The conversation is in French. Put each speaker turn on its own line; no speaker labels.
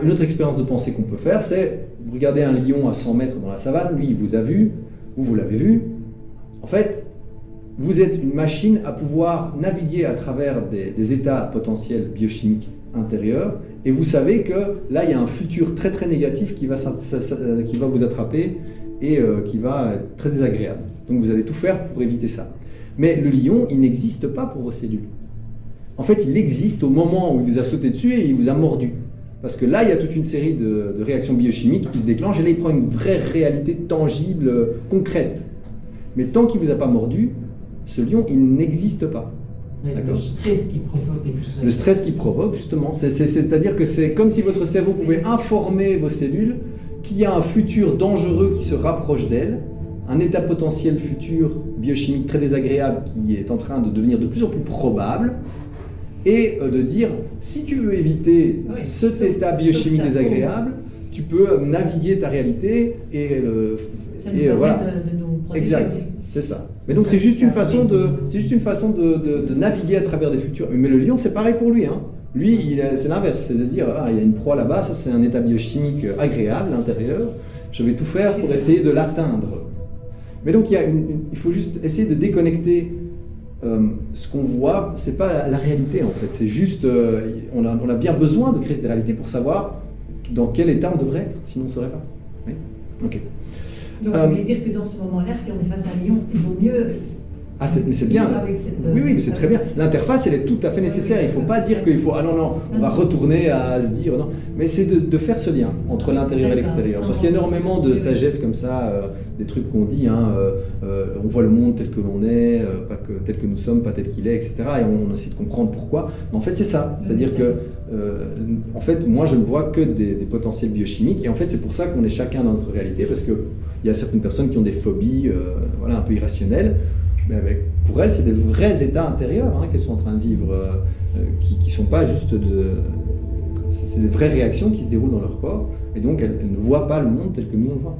Une autre expérience de pensée qu'on peut faire, c'est, vous regardez un lion à 100 mètres dans la savane, lui il vous a vu, ou vous l'avez vu. En fait, vous êtes une machine à pouvoir naviguer à travers des états potentiels biochimiques intérieurs, et vous savez que là, il y a un futur très très négatif qui va vous attraper et qui va être très désagréable. Donc vous allez tout faire pour éviter ça. Mais le lion, il n'existe pas pour vos cellules. En fait, il existe au moment où il vous a sauté dessus et il vous a mordu. Parce que là, il y a toute une série de réactions biochimiques qui se déclenchent, et là, il prend une vraie réalité tangible, concrète. Mais tant qu'il ne vous a pas mordu, ce lion, il n'existe pas.
Le stress qui provoque et tout ça.
Le stress qui provoque, justement, c'est-à-dire que c'est comme si votre cerveau pouvait informer vos cellules qu'il y a un futur dangereux qui se rapproche d'elles, un état potentiel futur biochimique très désagréable qui est en train de devenir de plus en plus probable, et de dire, si tu veux éviter cet état biochimique désagréable, tu peux naviguer ta réalité et voilà.
De nous protéger.
Exact, c'est ça. Mais donc c'est juste une façon de naviguer à travers des futurs. Mais le lion, c'est pareil pour lui. Hein. Lui, c'est l'inverse, c'est de se dire, il y a une proie là-bas, ça c'est un état biochimique agréable, intérieur, je vais tout faire pour essayer de l'atteindre. Mais donc il faut juste essayer de déconnecter ce qu'on voit, c'est pas la réalité en fait, c'est juste, on a bien besoin de créer des réalités pour savoir dans quel état on devrait être, sinon on ne saurait pas. Oui. Ok.
Donc vous voulez dire que dans ce moment-là, si on est face à un lion, il vaut mieux...
mais c'est bien. Oui, mais c'est très bien. L'interface, elle est tout à fait nécessaire. Il ne faut pas dire qu'il faut, on va retourner à se dire, non. Mais c'est de faire ce lien entre l'intérieur et l'extérieur. Parce qu'il y a énormément de sagesse comme ça, des trucs qu'on dit, on voit le monde tel que l'on est, pas que tel que nous sommes, pas tel qu'il est, etc. Et on essaie de comprendre pourquoi. Mais en fait, c'est ça. C'est-à-dire que, en fait, moi, je ne vois que des potentiels biochimiques. Et en fait, c'est pour ça qu'on est chacun dans notre réalité. Parce qu'il y a certaines personnes qui ont des phobies un peu irrationnelles. Mais pour elles, c'est des vrais états intérieurs qu'elles sont en train de vivre, qui ne sont pas juste c'est des vraies réactions qui se déroulent dans leur corps, et donc elles ne voient pas le monde tel que nous on le voit.